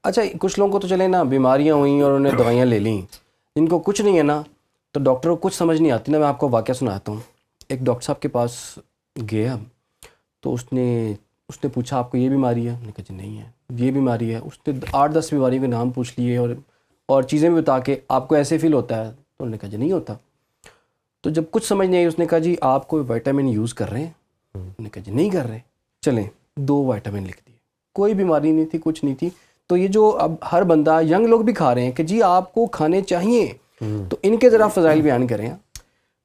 اچھا کچھ لوگوں کو تو چلے نا بیماریاں ہوئیں اور انہیں دوائیاں لے لیں، جن کو کچھ نہیں ہے نا تو ڈاکٹر کو کچھ سمجھ نہیں آتی نا. میں آپ کو واقعہ سناتا ہوں. ایک ڈاکٹر صاحب کے پاس گیا تو اس نے پوچھا آپ کو یہ بیماری ہے؟ میں نے کہا جی نہیں ہے. یہ بیماری ہے. اس نے 8-10 بیماریوں کے نام پوچھ لیے اور چیزیں بھی بتا کے آپ کو ایسے فیل ہوتا ہے؟ تو انہوں نے کہا جی نہیں ہوتا. تو جب کچھ سمجھ نہیں آئی اس نے کہا جی آپ کوئی وائٹامن یوز کر رہے ہیں؟ انہوں نے کہا جی نہیں کر رہے. چلیں 2 وائٹامن لکھ دیے، کوئی بیماری نہیں تھی، کچھ نہیں تھی. تو یہ جو اب ہر بندہ ینگ لوگ بھی کھا رہے ہیں کہ جی آپ کو کھانے چاہیے، تو ان کے ذرا فضائل بیان کریں.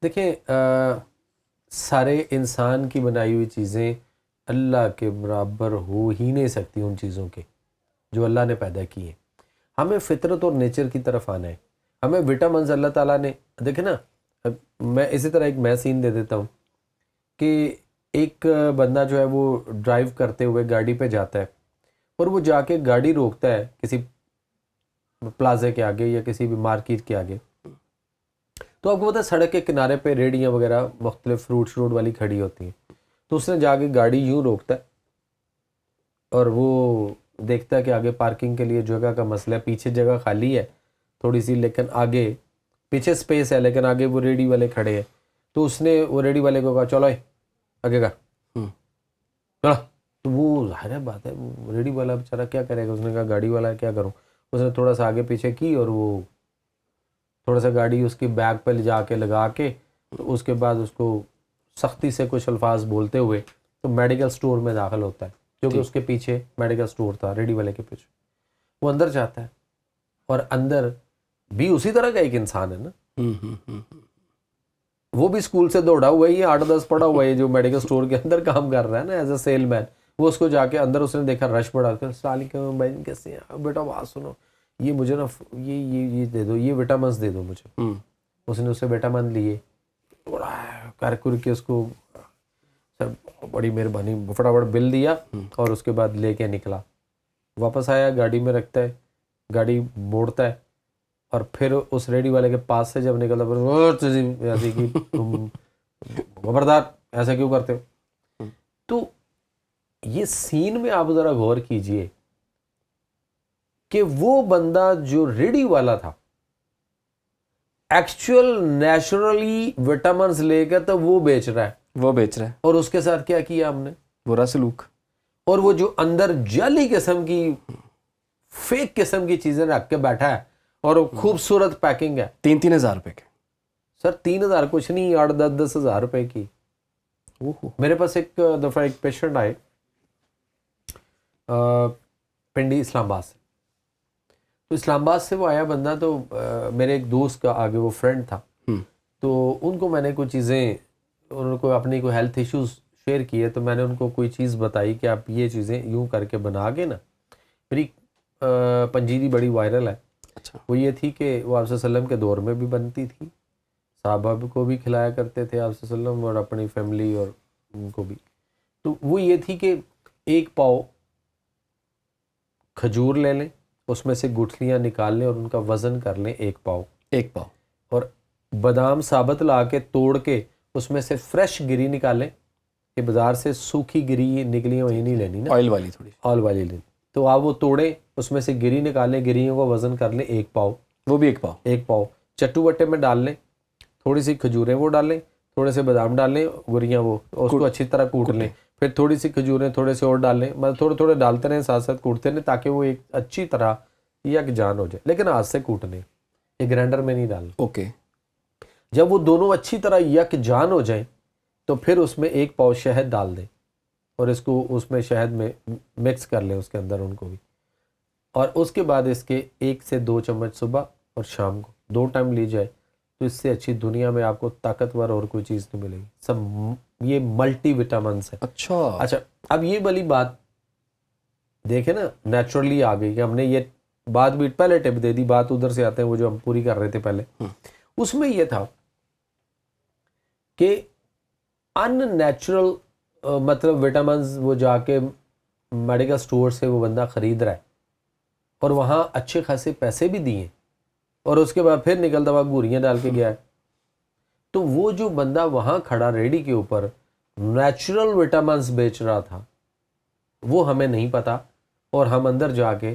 دیکھیں سارے انسان کی بنائی ہوئی چیزیں اللہ کے برابر ہو ہی نہیں سکتی ان چیزوں کے جو اللہ نے پیدا کی ہیں. ہمیں فطرت اور نیچر کی طرف آنا ہے. ہمیں وٹامنز اللہ تعالیٰ نے دیکھیں نا. میں اسی طرح میں سین دے دیتا ہوں کہ ایک بندہ جو ہے وہ ڈرائیو کرتے ہوئے گاڑی پہ جاتا ہے اور وہ جا کے گاڑی روکتا ہے کسی پلازے کے آگے یا کسی بھی مارکیٹ کے آگے. تو آپ کو پتہ ہے سڑک کے کنارے پہ ریڑیاں وغیرہ مختلف فروٹ والی کھڑی ہوتی ہیں. تو اس نے جا کے گاڑی یوں روکتا ہے اور وہ دیکھتا ہے کہ آگے پارکنگ کے لیے جگہ کا مسئلہ ہے. پیچھے جگہ خالی ہے تھوڑی سی، لیکن آگے پیچھے سپیس ہے لیکن آگے وہ ریڑی والے کھڑے ہیں. تو اس نے وہ ریڑی والے کو کہا چلو آگے کا. تو وہ ظاہر بات ہے وہ ریڑی والا بیچارہ کیا کرے گا. اس نے کہا گاڑی والا کیا کروں. اس نے تھوڑا سا آگے پیچھے کی اور وہ تھوڑا سا گاڑی اس کی بیک پہ جا کے لگا کے تو اس کے بعد اس کو سختی سے کچھ الفاظ بولتے ہوئے تو میڈیکل سٹور میں داخل ہوتا ہے، جو کہ اس کے پیچھے میڈیکل سٹور تھا ریڑی والے کے پیچھے. وہ اندر جاتا ہے اور اندر بھی اسی طرح کا ایک انسان ہے نا. وہ بھی اسکول سے دوڑا ہوا ہے، 8-10 پڑھا ہوا ہے جو میڈیکل سٹور کے اندر کام کر رہا ہے نا ایز اے سیل مین. وہ اس کو جا کے اندر اس نے دیکھا رش پڑا. السلام علیکم بھائی کیسے ہیں بیٹا، بات سنو یہ مجھے نا یہ دے دو، یہ وٹامنس دے دو مجھے. اس نے اسے وٹامن لیے کر کے اس کو سر بڑی مہربانی فٹافٹ بل دیا اور اس کے بعد لے کے نکلا. واپس آیا گاڑی میں رکھتا ہے، گاڑی موڑتا ہے اور پھر اس ریڈی والے کے پاس سے جب نکلتا ایسے کہ تم خبردار ایسا کیوں کرتے ہو. تو یہ سین میں آپ ذرا غور کیجئے کہ وہ بندہ جو ریڈی والا تھا ایکچوئل نیچرلی وٹامنز لے کر تو وہ بیچ رہا ہے اور اس کے ساتھ کیا کیا ہم نے؟ برا سلوک. اور وہ جو اندر جعلی قسم کی فیک قسم کی چیزیں رکھ کے بیٹھا ہے اور وہ خوبصورت پیکنگ ہے 3,000 روپے کے. سر 3,000 کچھ نہیں، 8-10 ہزار روپے کی. میرے پاس ایک دفعہ ایک پیشنٹ آئے پنڈی اسلام آباد سے. تو اسلام آباد سے وہ آیا بندہ تو میرے ایک دوست کا آگے وہ فرینڈ تھا. تو ان کو میں نے کچھ چیزیں ان کو اپنی کوئی ہیلتھ ایشوز شیئر کیے تو میں نے ان کو کوئی چیز بتائی کہ آپ یہ چیزیں یوں کر کے بنا کے نا. میری پنجیری بڑی وائرل ہے. اچھا. وہ یہ تھی کہ وہ آپ صلی اللہ علیہ وسلم کے دور میں بھی بنتی تھی، صحابہ کو بھی کھلایا کرتے تھے آپ صلی اللہ علیہ وسلم اور اپنی فیملی اور ان کو بھی. تو وہ یہ تھی کہ 1 پاؤ کھجور لے لیں، اس میں سے گٹھلیاں نکال لیں اور ان کا وزن کر لیں 1 پاؤ اور بادام ثابت لا کے توڑ کے اس میں سے فریش گری نکالیں کہ بازار سے سوکھی گری نکلی وہی نہیں لینی نا، آئل والی لینی. تو آپ وہ توڑیں، اس میں سے گری نکالیں، گریوں کا وزن کر لیں 1 پاؤ، وہ بھی 1 پاؤ چٹو وٹے میں ڈال لیں، تھوڑی سی کھجوریں وہ ڈالیں، تھوڑے سے بادام ڈالیں، گریاں وہ اس کو اچھی طرح کوٹ لیں. پھر تھوڑی سی کھجوریں تھوڑے سے اور ڈال لیں، مطلب تھوڑے تھوڑے ڈالتے رہیں ساتھ ساتھ کوٹتے رہیں تاکہ وہ ایک اچھی طرح یک جان ہو جائے. لیکن ہاتھ سے کوٹنے، یہ گرینڈر میں نہیں ڈالنا. اوکے. جب وہ دونوں اچھی طرح یک جان ہو جائیں تو پھر اس میں 1 پاؤ شہد ڈال دیں اور اس کو اس میں شہد میں مکس کر لیں اس کے اندر ان کو بھی. اور اس کے بعد اس کے 1 سے 2 چمچ صبح اور شام کو 2 ٹائم لی جائے تو اس سے اچھی دنیا میں آپ کو طاقتور اور کوئی چیز نہیں ملے گی. سب یہ ملٹی وٹامنس ہے. اچھا اب یہ والی بات دیکھیں نا نیچرلی آ گئی کہ ہم نے یہ بات بھی پہلے ٹپ دے دی، بات ادھر سے آتے ہیں وہ جو ہم پوری کر رہے تھے پہلے. اس میں یہ تھا کہ ان نیچرل مطلب وٹامنز وہ جا کے میڈیکل سٹور سے وہ بندہ خرید رہا ہے اور وہاں اچھے خاصے پیسے بھی دیے اور اس کے بعد پھر نکلتا ہوا گوریاں ڈال کے گیا ہے. تو وہ جو بندہ وہاں کھڑا ریڈی کے اوپر نیچرل وٹامنز بیچ رہا تھا وہ ہمیں نہیں پتا اور ہم اندر جا کے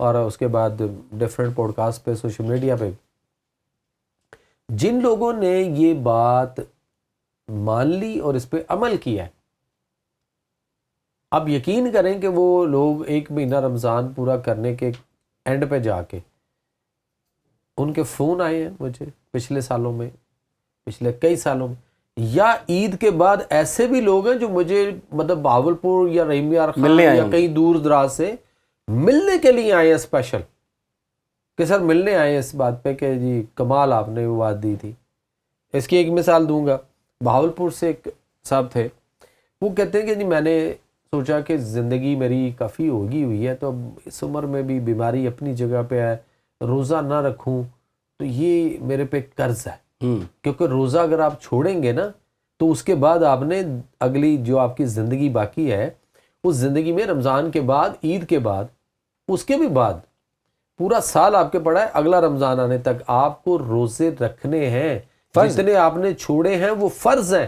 اور اس کے بعد ڈفرینٹ پوڈ کاسٹ پہ, سوشل میڈیا پہ. جن لوگوں نے یہ بات مان لی اور اس پہ عمل کیا ہے, اب یقین کریں کہ وہ لوگ 1 مہینہ رمضان پورا کرنے کے اینڈ پہ جا کے ان کے فون آئے ہیں مجھے پچھلے سالوں میں, پچھلے کئی سالوں میں, یا عید کے بعد ایسے بھی لوگ ہیں جو مجھے مطلب بہاولپور یا رحیم یار خان یا کئی دور دراز سے ملنے کے لیے آئے ہیں اسپیشل, کہ سر ملنے آئے ہیں اس بات پہ کہ جی کمال آپ نے وہ بات دی تھی. اس کی ایک مثال دوں گا. بہاولپور سے ایک صاحب تھے, وہ کہتے ہیں کہ جی میں نے سوچا کہ زندگی میری کافی ہوگی ہوئی ہے, تو اب اس عمر میں بھی بیماری اپنی جگہ پہ ہے, روزہ نہ رکھوں تو یہ میرے پہ قرض ہے, کیونکہ روزہ اگر آپ چھوڑیں گے نا تو اس کے بعد آپ نے اگلی جو آپ کی زندگی باقی ہے اس زندگی میں رمضان کے بعد, عید کے بعد, اس کے بھی بعد پورا سال آپ کے پڑا ہے, اگلا رمضان آنے تک آپ کو روزے رکھنے ہیں. جتنے آپ نے چھوڑے ہیں وہ فرض ہیں,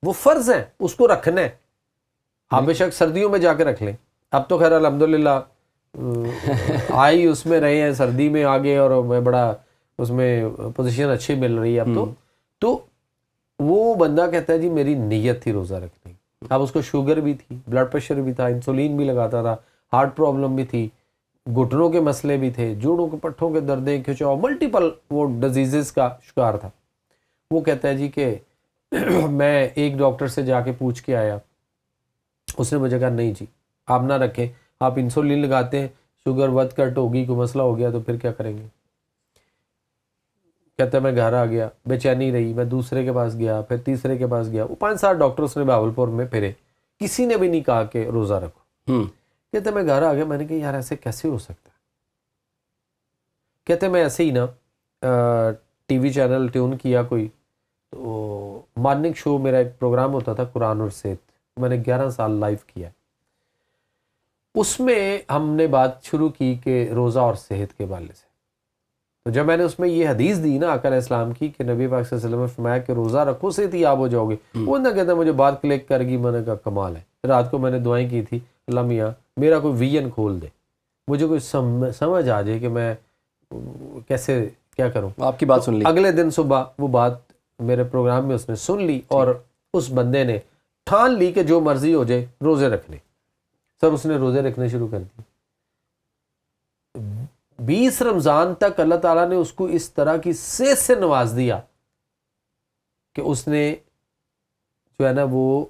وہ فرض ہیں, اس کو رکھنا ہے. آپ بے شک سردیوں میں جا کے رکھ لیں, اب تو خیر الحمدللہ آئی اس میں رہے ہیں, سردی میں آگے اور میں بڑا اس میں پوزیشن اچھی مل رہی ہے اب تو وہ بندہ کہتا ہے جی میری نیت تھی روزہ رکھنے کی. اب اس کو شوگر بھی تھی, بلڈ پریشر بھی تھا, انسولین بھی لگاتا تھا, ہارٹ پرابلم بھی تھی, گھٹنوں کے مسئلے بھی تھے, جوڑوں کے پٹھوں کے دردیں, کھچاؤ, ملٹیپل وہ ڈیزیزز کا شکار تھا. وہ کہتا ہے جی کہ میں ایک ڈاکٹر سے جا کے پوچھ کے آیا, اس نے مجھے کہا نہیں جی آپ نہ رکھیں, آپ انسولین لگاتے ہیں, شوگر ود کٹ ہوگی, کوئی مسئلہ ہو گیا تو پھر کیا کریں گے. کہتا ہے میں گھر آ گیا, بے چینی رہی, میں دوسرے کے پاس گیا, پھر تیسرے کے پاس گیا, وہ 5-7 ڈاکٹر اس نے بہاولپور میں پھرے, کسی نے بھی نہیں کہا کہ روزہ رکھو. کہتے میں گھر آ گیا, میں نے کہا یار ایسے کیسے ہو سکتا ہے. کہتے میں ایسے ہی نا ٹی وی چینل ٹیون کیا کوئی, تو مارننگ شو میرا ایک پروگرام ہوتا تھا قرآن اور صحت, میں نے 11 سال لائیو کیا. اس میں ہم نے بات شروع کی کہ روزہ اور صحت کے حوالے سے. تو جب میں نے اس میں یہ حدیث دی نا آقا علیہ السلام کی کہ نبی پاک صلی اللہ علیہ وسلم نے فرمایا کہ روزہ رکھو صحت یاب ہو جاؤ گے, وہ نہ کہتا مجھے بات کلک کر گئی. میں نے کہا کمال ہے. رات کو میں نے دعائیں کی تھی, اللہ میاں میرا کوئی ویژن کھول دے, مجھے کوئی سمجھ آ جائے کہ میں کیسے کیا کروں. آپ کی بات سن لی. اگلے دن صبح وہ بات میرے پروگرام میں اس نے سن لی, اور اس بندے نے ٹھان لی کہ جو مرضی ہو جائے روزے رکھنے. سر اس نے روزے رکھنے شروع کر دی. 20 رمضان تک اللہ تعالیٰ نے اس کو اس طرح کی صحت سے نواز دیا کہ اس نے جو ہے نا وہ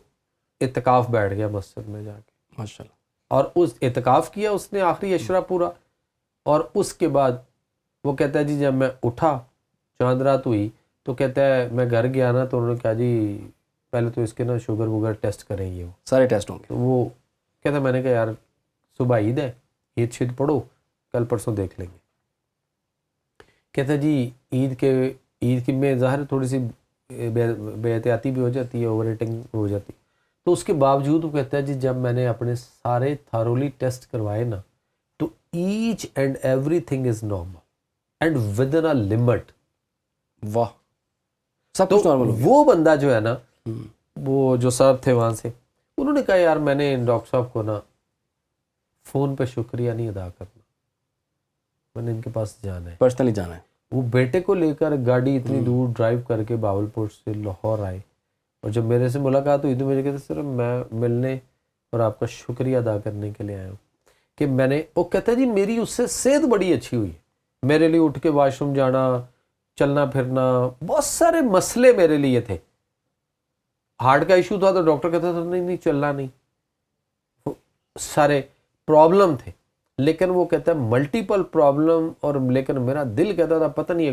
اعتکاف بیٹھ گیا مسجد میں جا کے, ماشاءاللہ. اور اس اعتکاف کیا اس نے آخری عشرہ پورا. اور اس کے بعد وہ کہتا ہے جی جب میں اٹھا چاند رات ہوئی تو کہتا ہے میں گھر گیا نا, تو انہوں نے کہا جی پہلے تو اس کے نا شوگر وغیرہ ٹیسٹ کریں گے, وہ سارے ٹیسٹ ہوں گے. تو وہ کہتا ہے میں نے کہا یار صبح عید ہے, عید شید پڑھو, کل پرسوں دیکھ لیں گے. کہتا ہے جی عید کی میں ظاہر تھوڑی سی بے احتیاطی بھی ہو جاتی ہے, اوور ایٹنگ ہو جاتی. تو اس کے باوجود وہ کہتا ہے جی جب میں نے اپنے سارے تھارولی ٹیسٹ کروائے نا تو each and everything is normal and within a limit. واہ, سب تو کچھ نارمل ہو گیا. وہ بندہ جو ہے نا, وہ جو صاحب تھے وہاں سے, انہوں نے کہا یار میں نے ڈاکٹر صاحب کو نا فون پہ شکریہ نہیں ادا کرنا, میں نے ان کے پاس جانا ہے, پرسنلی جانا ہے. وہ بیٹے کو لے کر گاڑی اتنی دور ڈرائیو کر کے بہاولپور سے لاہور آئے, اور جب میرے سے ملاقات ہوئی تو مجھے کہتے سر میں ملنے اور آپ کا شکریہ ادا کرنے کے لیے آیا ہوں کہ میں نے, وہ کہتا ہے جی میری اس سے صحت بڑی اچھی ہوئی ہے, میرے لیے اٹھ کے واش روم جانا, چلنا پھرنا, بہت سارے مسئلے میرے لیے تھے. ہارٹ کا ایشو تھا تو ڈاکٹر کہتا تھا نہیں چلنا نہیں, سارے پرابلم تھے. لیکن وہ کہتا ہے ملٹیپل پرابلم, اور لیکن میرا دل کہتا تھا پتہ نہیں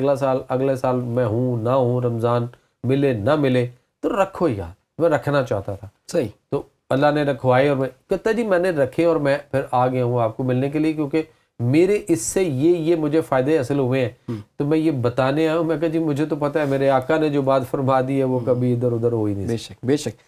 اگلے سال میں ہوں نہ ہوں, رمضان ملے نہ ملے تو رکھو یار, میں رکھنا چاہتا تھا. صحیح. تو اللہ نے رکھوائے, اور میں کہتا جی میں نے رکھے اور میں پھر آ گیا ہوں آپ کو ملنے کے لیے, کیونکہ میرے اس سے یہ مجھے فائدے حاصل ہوئے ہیں, تو میں یہ بتانے آیا ہوں. میں کہا جی مجھے تو پتہ ہے میرے آقا نے جو بات فرما دی ہے وہ کبھی ادھر ادھر ہو ہی نہیں. بے شک بے شک.